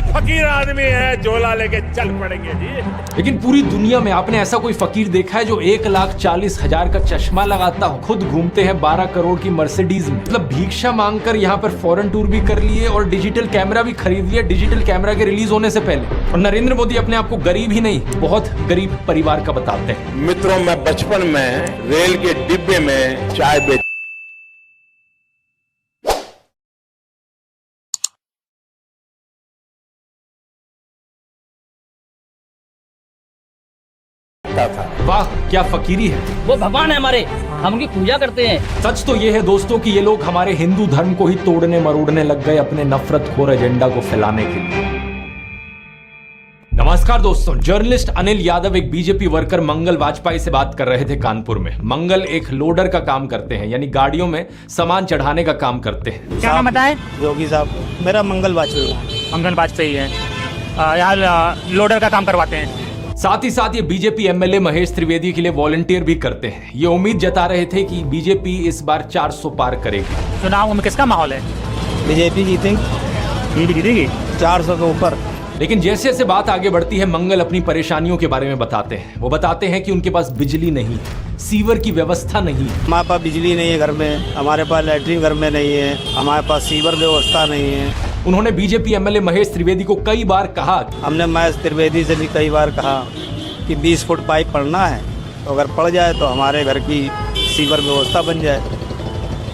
फकीर आदमी है, झोला लेके चल पड़ेंगे जी। लेकिन पूरी दुनिया में आपने ऐसा कोई फकीर देखा है जो 1,40,000 का चश्मा लगाता हो, खुद घूमते हैं 12 करोड़ की मर्सिडीज में, मतलब भिक्षा मांगकर यहाँ पर फॉरेन टूर भी कर लिए और डिजिटल कैमरा भी खरीद लिया डिजिटल कैमरा के रिलीज होने से पहले। और नरेंद्र मोदी अपने आप को गरीब ही नहीं, बहुत गरीब परिवार का बताते हैं। मित्रों, मैं बचपन में रेल के डिब्बे में चाय बेचता था। वाह, क्या फकीरी है। वो भगवान है हमारे, हम उनकी पूजा करते हैं। सच तो ये है दोस्तों कि ये लोग हमारे हिंदू धर्म को ही तोड़ने मरोड़ने लग गए अपने नफरतखोर एजेंडा को फैलाने के लिए। नमस्कार दोस्तों, जर्नलिस्ट अनिल यादव एक बीजेपी वर्कर मंगल वाजपेयी से बात कर रहे थे कानपुर में। मंगल एक लोडर का काम करते हैं, यानी गाड़ियों में सामान चढ़ाने का काम करते हैं। क्या नाम बताएं? योगी साहब, मेरा मंगल वाजपेयी। मंगल वाजपेयी है, यहाँ लोडर का काम करवाते हैं। साथ ही साथ ये बीजेपी एमएलए महेश त्रिवेदी के लिए वॉलंटियर भी करते हैं। ये उम्मीद जता रहे थे कि बीजेपी इस बार 400 पार करेगी। चुनाव में किसका माहौल है? बीजेपी जीतेंगी, बीजेपी जीतेगी 400 के ऊपर। लेकिन जैसे जैसे बात आगे बढ़ती है, मंगल अपनी परेशानियों के बारे में बताते हैं। वो बताते हैं कि उनके पास बिजली नहीं है, सीवर की व्यवस्था नहीं है। हमारे पास बिजली नहीं है घर में, हमारे पास लैट्रिन घर में नहीं है, हमारे पास सीवर व्यवस्था नहीं है। उन्होंने बीजेपी एमएलए महेश त्रिवेदी को कई बार कहा, हमने महेश त्रिवेदी से भी कई बार कहा कि 20 फुट पाइप पड़ना है, तो अगर पड़ जाए तो हमारे घर की सीवर व्यवस्था बन जाए।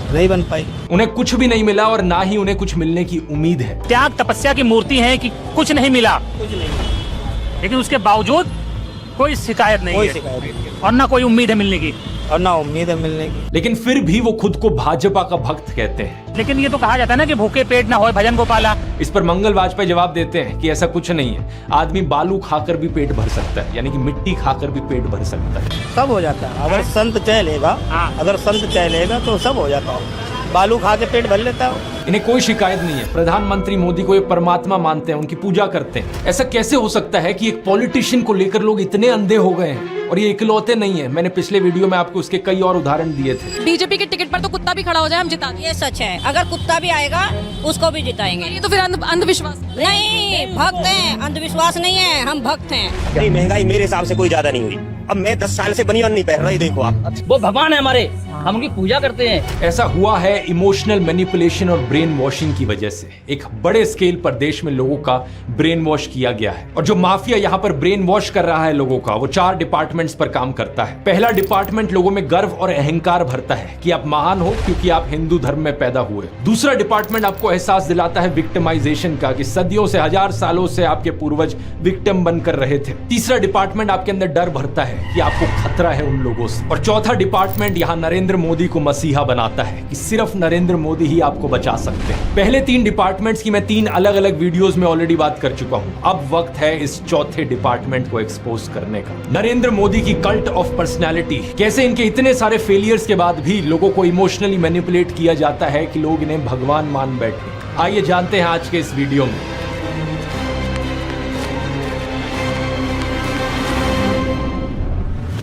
नहीं बन पाई। उन्हें कुछ भी नहीं मिला और ना ही उन्हें कुछ मिलने की उम्मीद है। त्याग तपस्या की मूर्ति है कि कुछ नहीं मिला, लेकिन उसके बावजूद कोई शिकायत नहीं है और ना कोई उम्मीद है मिलने की, और ना उम्मीद है मिलने की। लेकिन फिर भी वो खुद को भाजपा का भक्त कहते हैं। लेकिन ये तो कहा जाता है ना कि भूखे पेट ना होए भजन गोपाला। इस पर मंगल वाजपेयी जवाब देते हैं कि ऐसा कुछ नहीं है, आदमी बालू खाकर भी पेट भर सकता है, यानी कि मिट्टी खाकर भी पेट भर सकता है। सब हो जाता है अगर संत चलेगा, अगर संत चलेगा तो सब हो जाता है। बालू खा के पेट भर लेता है। इन्हें कोई शिकायत नहीं है। प्रधानमंत्री मोदी को ये परमात्मा मानते हैं, उनकी पूजा करते हैं। ऐसा कैसे हो सकता है कि एक पॉलिटिशियन को लेकर लोग इतने अंधे हो गए हैं? और ये इकलौते नहीं है, मैंने पिछले वीडियो में आपको उसके कई और उदाहरण दिए थे। बीजेपी के टिकट पर तो कुत्ता भी खड़ा हो जाए हम जिता देंगे। ये सच है, अगर कुत्ता भी आएगा उसको भी जिताएंगे। ये तो फिर अंधविश्वास नहीं, भक्त हैं, अंधविश्वास नहीं है, हम भक्त हैं। नहीं, महंगाई मेरे हिसाब से कोई ज्यादा नहीं हुई। अब मैं 10 साल से बनियान नहीं पहन रहा, देखो आप। वो भगवान है हमारे, हम उनकी पूजा करते हैं। ऐसा हुआ है इमोशनल मैनिपुलेशन और ब्रेन वॉशिंग की वजह से। एक बड़े स्केल पर देश में लोगों का ब्रेन वॉश किया गया है, और जो माफिया यहाँ पर ब्रेन वॉश कर रहा है लोगों का, वो 4 डिपार्टमेंट्स पर काम करता है। पहला डिपार्टमेंट लोगों में गर्व और अहंकार भरता है कि आप महान हो क्योंकि आप हिंदू धर्म में पैदा हुए। दूसरा डिपार्टमेंट आपको एहसास दिलाता है विक्टिमाइजेशन का, कि सदियों से, 1000 सालों से आपके पूर्वज विक्टिम बनकर रहे थे। तीसरा डिपार्टमेंट आपके अंदर डर भरता है कि आपको खतरा है उन लोगों से। और चौथा डिपार्टमेंट यहाँ नरेंद्र मोदी को मसीहा बनाता है कि सिर्फ नरेंद्र मोदी ही आपको बचा सकते हैं। पहले 3 डिपार्टमेंट्स की मैं 3 अलग अलग वीडियोस में ऑलरेडी बात कर चुका हूं। अब वक्त है इस चौथे डिपार्टमेंट को एक्सपोज करने का। नरेंद्र मोदी की कल्ट ऑफ पर्सनालिटी, कैसे इनके इतने सारे फेलियर्स के बाद भी लोगों को इमोशनली मैनिपुलेट किया जाता है कि लोग इन्हें भगवान मान बैठे। आइए जानते हैं आज के इस वीडियो में।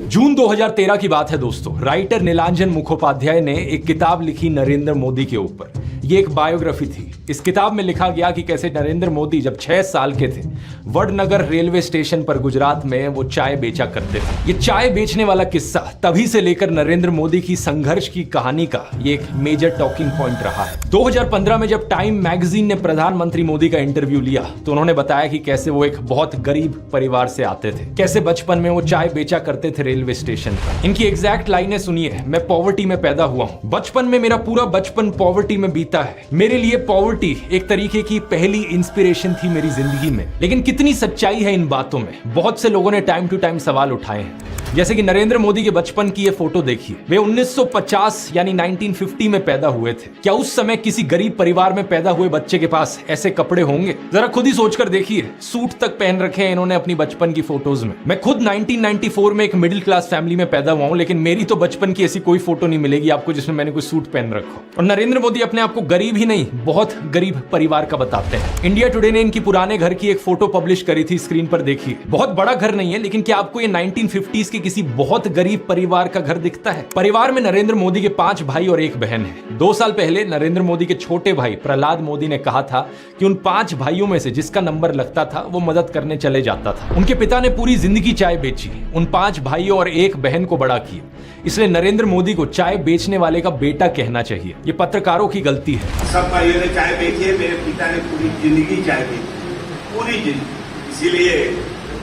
जून 2013 की बात है दोस्तों। राइटर नीलांजन मुखोपाध्याय ने एक किताब लिखी नरेंद्र मोदी के ऊपर। ये एक बायोग्राफी थी। इस किताब में लिखा गया कि कैसे नरेंद्र मोदी जब 6 साल के थे, वडनगर रेलवे स्टेशन पर गुजरात में वो चाय बेचा करते थे। ये चाय बेचने वाला किस्सा तभी से लेकर नरेंद्र मोदी की संघर्ष की कहानी का ये एक मेजर टॉकिंग पॉइंट रहा है। 2015 में जब टाइम मैगजीन ने प्रधानमंत्री मोदी का इंटरव्यू लिया तो उन्होंने बताया कि कैसे वो एक बहुत गरीब परिवार से आते थे, कैसे बचपन में वो चाय बेचा करते थे रेलवे स्टेशन पर। इनकी एग्जैक्ट लाइनें सुनिए। मैं पॉवर्टी में पैदा हुआ हूँ, बचपन में मेरा पूरा बचपन पॉवर्टी में बीता है। मेरे लिए पॉवर्टी एक तरीके की पहली इंस्पिरेशन थी मेरी जिंदगी में। लेकिन कितनी सच्चाई है इन बातों में? बहुत से लोगों ने टाइम टू टाइम सवाल उठाए हैं। जैसे कि नरेंद्र मोदी के बचपन की ये फोटो देखिए। वे 1950 यानी 1950 में पैदा हुए थे। क्या उस समय किसी गरीब परिवार में पैदा हुए बच्चे के पास ऐसे कपड़े होंगे? जरा खुद ही सोचकर देखिए। सूट तक पहन रखे हैं इन्होंने अपनी बचपन की फोटोज में। मैं खुद 1994 में एक मिडिल क्लास फैमिली में पैदा हुआ हूं, लेकिन मेरी तो बचपन की ऐसी कोई फोटो नहीं मिलेगी आपको जिसमें मैंने कोई सूट पहन रखा हो। और नरेंद्र मोदी अपने आप को आपको गरीब ही नहीं, बहुत गरीब परिवार का बताते हैं। इंडिया टुडे ने इनकी पुराने घर की एक फोटो पब्लिश करी थी, स्क्रीन पर देखिए। बहुत बड़ा घर नहीं है, लेकिन क्या आपको ये 1950s के किसी बहुत गरीब परिवार का घर दिखता है? परिवार में नरेंद्र मोदी के 5 भाई और 1 बहन है। 2 साल पहले नरेंद्र मोदी के छोटे भाई प्रहलाद मोदी ने कहा था कि उन 5 भाइयों में से जिसका नंबर लगता था वो मदद करने चले जाता था। उनके पिता ने पूरी जिंदगी चाय बेची, उन 5 भाइयों और 1 बहन को बड़ा किया। इसलिए नरेंद्र मोदी को चाय बेचने वाले का बेटा कहना चाहिए। ये पत्रकारों की गलती है। सब भाइयों ने चाय बेची है, मेरे पिता ने पूरी जिंदगी चाय बेची, पूरी जिंदगी। इसीलिए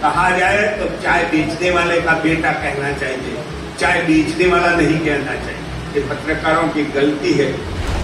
कहा जाए तो चाय बेचने वाले का बेटा कहना चाहिए, चाय बेचने वाला नहीं कहना चाहिए। ये पत्रकारों की गलती है।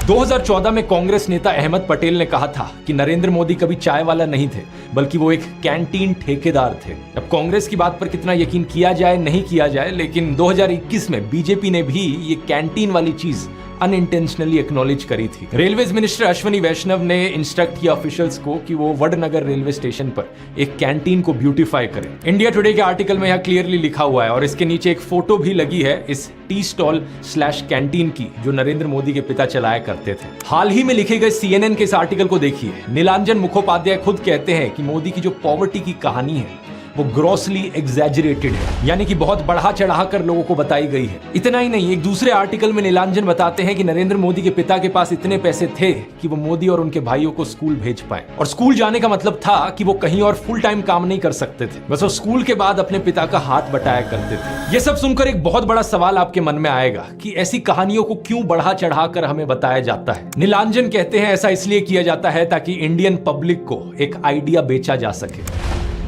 2014 में कांग्रेस नेता अहमद पटेल ने कहा था कि नरेंद्र मोदी कभी चाय वाला नहीं थे, बल्कि वो एक कैंटीन ठेकेदार थे। अब कांग्रेस की बात पर कितना यकीन किया जाए नहीं किया जाए, लेकिन 2021 में बीजेपी ने भी ये कैंटीन वाली चीज अनइंटेंशनली एक्नॉलेज करी थी। रेलवेज मिनिस्टर अश्विनी वैष्णव ने इंस्ट्रक्ट किया ऑफिशियल्स को कि वो वडनगर रेलवे स्टेशन पर एक कैंटीन को ब्यूटीफाई करें। इंडिया टुडे के आर्टिकल में यह क्लियरली लिखा हुआ है और इसके नीचे एक फोटो भी लगी है इस टी स्टॉल / कैंटीन की, जो नरेंद्र मोदी के पिता चलाया करते थे। हाल ही में लिखे गए CNN के इस आर्टिकल को देखिए। नीलांजन मुखोपाध्याय खुद कहते हैं कि मोदी की जो पॉवर्टी की कहानी है वो ग्रॉसली एग्जैजरेटेड है, यानी कि बहुत बढ़ा चढ़ाकर लोगों को बताई गई है। इतना ही नहीं, एक दूसरे आर्टिकल में नीलांजन बताते हैं कि नरेंद्र मोदी के पिता के पास इतने पैसे थे कि वो मोदी और उनके भाइयों को स्कूल भेज पाए। और स्कूल जाने का मतलब था कि वो कहीं और फुल टाइम काम नहीं कर सकते थे, बस वो स्कूल के बाद अपने पिता का हाथ बटाया करते थे। ये सब सुनकर एक बहुत बड़ा सवाल आपके मन में आएगा कि ऐसी कहानियों को क्यों बढ़ा चढ़ाकर हमें बताया जाता है। नीलांजन कहते हैं ऐसा इसलिए किया जाता है ताकि इंडियन पब्लिक को एक आइडिया बेचा जा सके।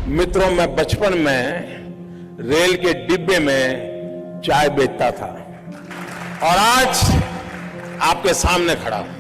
मित्रों, मैं बचपन में रेल के डिब्बे में चाय बेचता था और आज आपके सामने खड़ा हूं।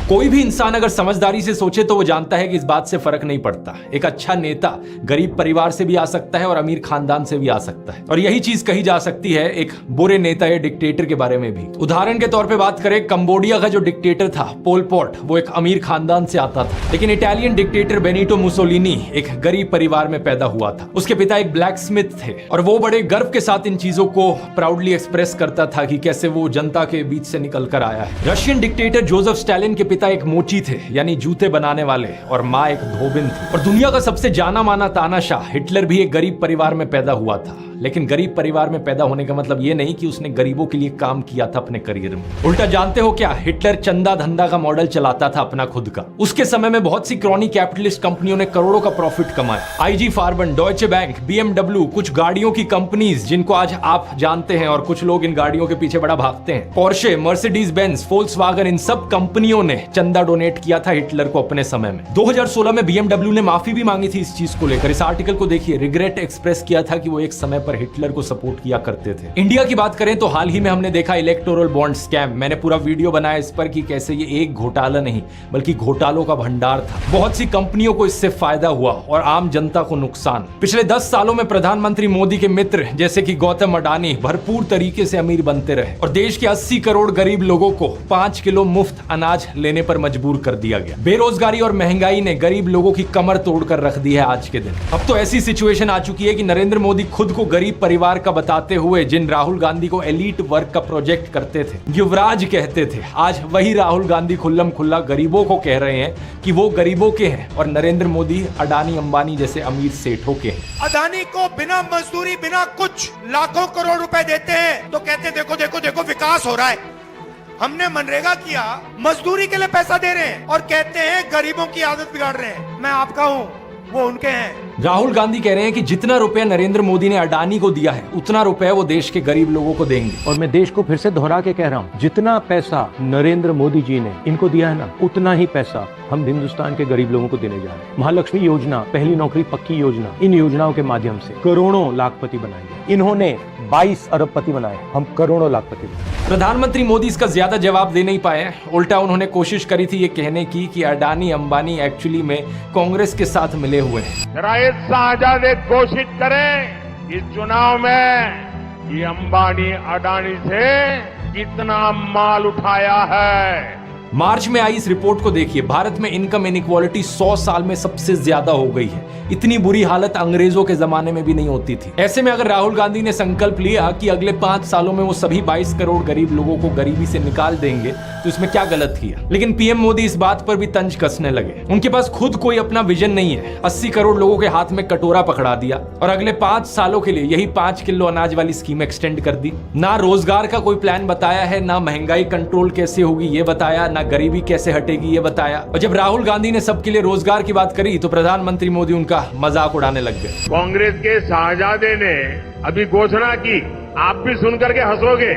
कोई भी इंसान अगर समझदारी से सोचे तो वो जानता है कि इस बात से फर्क नहीं पड़ता। एक अच्छा नेता गरीब परिवार से भी आ सकता है और अमीर खानदान से भी आ सकता है, और यही चीज कही जा सकती है एक बुरे नेता या डिक्टेटर के बारे में भी। उदाहरण के तौर पे बात करें, कंबोडिया का जो डिक्टेटर था पोल पॉट, वो एक अमीर खानदान से आता था, लेकिन इटालियन डिक्टेटर बेनिटो मुसोलिनी एक गरीब परिवार में पैदा हुआ था। उसके पिता एक ब्लैक स्मिथ थे और वो बड़े गर्व के साथ इन चीजों को प्राउडली एक्सप्रेस करता था कि कैसे वो जनता के बीच से निकल कर आया है। रशियन डिक्टेटर जोसेफ स्टालिन के पिता एक मोची थे, यानी जूते बनाने वाले, और माँ एक धोबिन थी। और दुनिया का सबसे जाना माना तानाशाह हिटलर भी एक गरीब परिवार में पैदा हुआ था। लेकिन गरीब परिवार में पैदा होने का मतलब ये नहीं कि उसने गरीबों के लिए काम किया था अपने करियर में। उल्टा जानते हो क्या, हिटलर चंदा धंधा का मॉडल चलाता था अपना खुद का। उसके समय में बहुत सी क्रॉनी कैपिटलिस्ट कंपनियों ने करोड़ों का प्रॉफिट कमाया। IG फार्बन, डॉयचे बैंक, BMW, कुछ गाड़ियों की कंपनीज जिनको आज आप जानते हैं और कुछ लोग इन गाड़ियों के पीछे बड़ा भागते हैं, पोर्शे, मर्सिडीज बेंज, फोल्क्सवैगन, इन सब कंपनियों ने चंदा डोनेट किया था हिटलर को अपने समय में। 2016 में BMW ने माफी भी मांगी थी इस चीज को लेकर। इस आर्टिकल को देखिए, रिग्रेट एक्सप्रेस किया था कि वो एक समय पर हिटलर को सपोर्ट किया करते थे। इंडिया की बात करें तो हाल ही में हमने देखा इलेक्टोरल बॉन्ड स्कैम। मैंने पूरा वीडियो बनाया इस पर कि कैसे ये एक घोटाला नहीं बल्कि घोटालों का भंडार था। बहुत सी कंपनियों को इससे फायदा हुआ और आम जनता को नुकसान। पिछले 10 सालों में प्रधानमंत्री मोदी के मित्र जैसे कि गौतम अडानी भरपूर तरीके से अमीर बनते रहे और देश के 80 करोड़ गरीब लोगों को 5 किलो मुफ्त अनाज लेने पर मजबूर कर दिया गया। बेरोजगारी और महंगाई ने गरीब लोगों की कमर तोड़कर रख दी है आज के दिन। अब तो ऐसी सिचुएशन आ चुकी है कि नरेंद्र मोदी खुद को गरीब परिवार का बताते हुए जिन राहुल गांधी को एलीट वर्क का प्रोजेक्ट करते थे, युवराज कहते थे, आज वही राहुल गांधी खुल्लम खुल्ला गरीबों को कह रहे हैं कि वो गरीबों के हैं और नरेंद्र मोदी अडानी अंबानी जैसे अमीर सेठों के हैं। अडानी को बिना मजदूरी बिना कुछ लाखों करोड़ रुपए देते हैं तो कहते देखो देखो देखो विकास हो रहा है। हमने मनरेगा किया, मजदूरी के लिए पैसा दे रहे हैं और कहते हैं गरीबों की आदत बिगाड़ रहे हैं। मैं आपका हूं, वो उनके हैं। राहुल गांधी कह रहे हैं कि जितना रुपया नरेंद्र मोदी ने अडानी को दिया है उतना रुपया वो देश के गरीब लोगों को देंगे। और मैं देश को फिर से दोहरा के कह रहा हूँ, जितना पैसा नरेंद्र मोदी जी ने इनको दिया है ना, उतना ही पैसा हम हिंदुस्तान के गरीब लोगों को देने जा रहे हैं। महालक्ष्मी योजना, पहली नौकरी पक्की योजना, इन योजनाओं के माध्यम से करोड़ों लाखपति बनाएंगे। इन्होंने 22 अरबपति बनाए, हम करोड़ों लाखपति बनाए। प्रधानमंत्री मोदी इसका ज्यादा जवाब दे नहीं पाए। उल्टा उन्होंने कोशिश करी थी ये कहने की कि अडानी अंबानी एक्चुअली में कांग्रेस के साथ मिले हुए हैं। जरा ये साझा घोषित करें इस चुनाव में ये अंबानी अडानी से कितना माल उठाया है, मार्च में आई इस रिपोर्ट को देखिए, भारत में इनकम इनइक्वालिटी 100 साल में सबसे ज्यादा हो गई है। इतनी बुरी हालत अंग्रेजों के जमाने में भी नहीं होती थी। ऐसे में अगर राहुल गांधी ने संकल्प लिया कि अगले 5 सालों में वो सभी 22 करोड़ गरीब लोगों को गरीबी से निकाल देंगे, तो इसमें क्या गलत किया। लेकिन पीएम मोदी इस बात पर भी तंज कसने लगे। उनके पास खुद कोई अपना विजन नहीं है। 80 करोड़ लोगों के हाथ में कटोरा पकड़ा दिया और अगले 5 सालों के लिए यही 5 किलो अनाज वाली स्कीम एक्सटेंड कर दी। ना रोजगार का कोई प्लान बताया है, ना महंगाई कंट्रोल कैसे होगी ये बताया, ना गरीबी कैसे हटेगी ये बताया। और जब राहुल गांधी ने सबके लिए रोजगार की बात करी तो प्रधानमंत्री मोदी उनका मजाक उड़ाने लग गए। कांग्रेस के शाहजादे ने अभी घोषणा की, आप भी सुनकर के हंसोगे।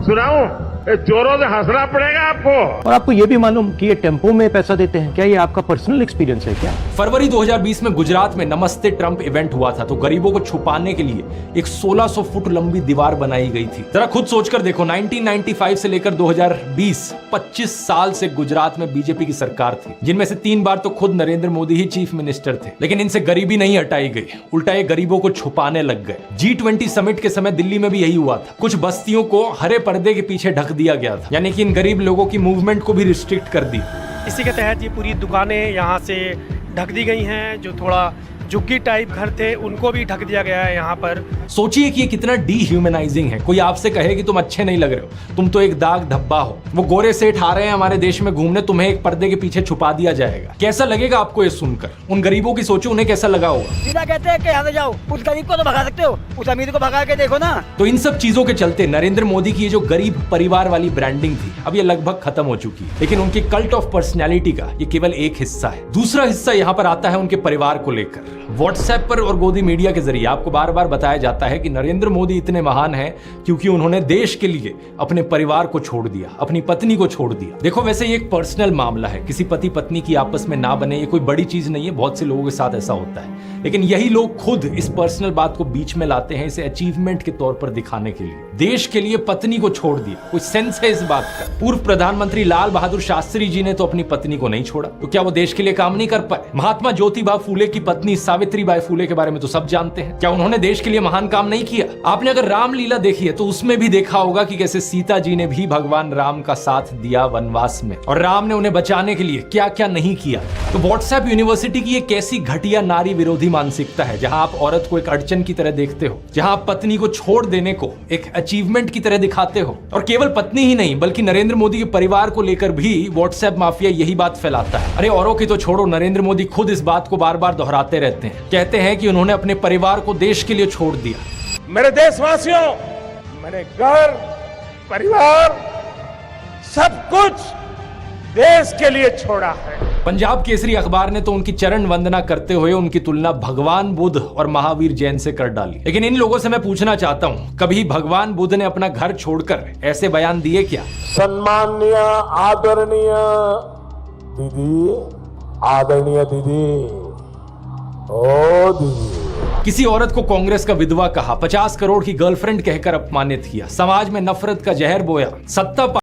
सुनाऊं? जोरों से हंसना पड़ेगा आपको। और आपको ये भी मालूम कि ये टेम्पो में पैसा देते हैं, क्या ये आपका पर्सनल एक्सपीरियंस है क्या? फरवरी 2020 में गुजरात में नमस्ते ट्रंप इवेंट हुआ था, तो गरीबों को छुपाने के लिए एक 1600 फुट लंबी दीवार बनाई गई थी। जरा खुद सोचकर देखो, 1995 से लेकर 2020 25 साल से गुजरात में बीजेपी की सरकार थी, जिनमें से 3 बार तो खुद नरेंद्र मोदी ही चीफ मिनिस्टर थे। लेकिन इनसे गरीबी नहीं हटाई गई, उल्टा ये गरीबों को छुपाने लग गए। G20 समिट के समय दिल्ली में भी यही हुआ था। कुछ बस्तियों को हरे पर्दे के पीछे ढक दिया गया था, यानी कि इन गरीब लोगों की मूवमेंट को भी रिस्ट्रिक्ट कर दी। इसी के तहत ये पूरी दुकानें यहाँ से ढक दी गई हैं। जो थोड़ा झुग्गी टाइप घर थे उनको भी ढक दिया गया है यहाँ पर। सोचिए कि ये कितना डीह्यूमनाइजिंग है। कोई आपसे कहे कि तुम अच्छे नहीं लग रहे हो, तुम तो एक दाग धब्बा हो। वो गोरे सेठ आ रहे हैं हमारे देश में घूमने, तुम्हें एक पर्दे के पीछे छुपा दिया जाएगा। कैसा लगेगा आपको ये सुनकर? उन गरीबों की सोचो, उन्हें कैसा लगा होगा। सीधा कहते हैं कि यहाँ से जाओ, उस गरीब को तो भगा सकते हो, उस अमीर को भगा के देखो ना। तो इन सब चीजों के चलते नरेंद्र मोदी की ये जो गरीब परिवार वाली ब्रांडिंग थी, अब ये लगभग खत्म हो चुकी है। लेकिन उनके कल्ट ऑफ पर्सनैलिटी का ये केवल एक हिस्सा है। दूसरा हिस्सा यहाँ पर आता है उनके परिवार को लेकर। व्हाट्सएप पर और गोदी मीडिया के जरिए आपको बार बार बताया जाता है कि नरेंद्र मोदी इतने महान हैं क्योंकि उन्होंने देश के लिए अपने परिवार को छोड़ दिया, अपनी पत्नी को छोड़ दिया। देखो, वैसे ये एक पर्सनल मामला है, किसी पति पत्नी की आपस में ना बने, ये कोई बड़ी चीज नहीं है। बहुत से लोगों के साथ ऐसा होता है, लेकिन यही लोग खुद इस पर्सनल बात को बीच में लाते हैं, इसे अचीवमेंट के तौर पर दिखाने के लिए। देश के लिए पत्नी को छोड़ दिया, कोई सेंस है इस बात का? पूर्व प्रधानमंत्री लाल बहादुर शास्त्री जी ने तो अपनी पत्नी को नहीं छोड़ा, तो क्या वो देश के लिए काम नहीं कर पाए? महात्मा ज्योतिबा फूले की पत्नी सावित्रीबाई फूले के बारे में तो सब जानते हैं, क्या उन्होंने देश के लिए महान काम नहीं किया? आपने अगर रामलीला देखी है तो उसमें भी देखा होगा कि कैसे सीता जी ने भी भगवान राम का साथ दिया वनवास में, और राम ने उन्हें बचाने के लिए क्या क्या नहीं किया। तो व्हाट्सएप यूनिवर्सिटी की एक ऐसी घटिया नारी विरोधी मानसिकता है, जहां आप औरत को एक अड़चन की तरह देखते हो, जहां आप पत्नी को छोड़ देने को एक अचीवमेंट की तरह दिखाते हो। और केवल पत्नी ही नहीं, बल्कि नरेंद्र मोदी के परिवार को लेकर भी व्हाट्सएप माफिया यही बात फैलाता है। अरे औरों की तो छोड़ो, नरेंद्र मोदी खुद इस बात को बार बार दोहराते रहते हैं। कहते हैं कि उन्होंने अपने परिवार को देश के लिए छोड़ दिया। मेरे देशवासियों, मैंने घर, परिवार, सब कुछ देश के लिए छोड़ा है। पंजाब केसरी अखबार ने तो उनकी चरण वंदना करते हुए उनकी तुलना भगवान बुद्ध और महावीर जैन से कर डाली। लेकिन इन लोगों से मैं पूछना चाहता हूं, कभी भगवान बुद्ध ने अपना घर छोड़कर ऐसे बयान दिए क्या? सम्माननीय आदरणीय दीदी, आदरणीय दीदी, ओ दीदी। किसी औरत को कांग्रेस का विधवा कहा, 50 करोड़ की गर्लफ्रेंड कहकर अपमानित किया, समाज में नफरत का जहर बोया। सत्ता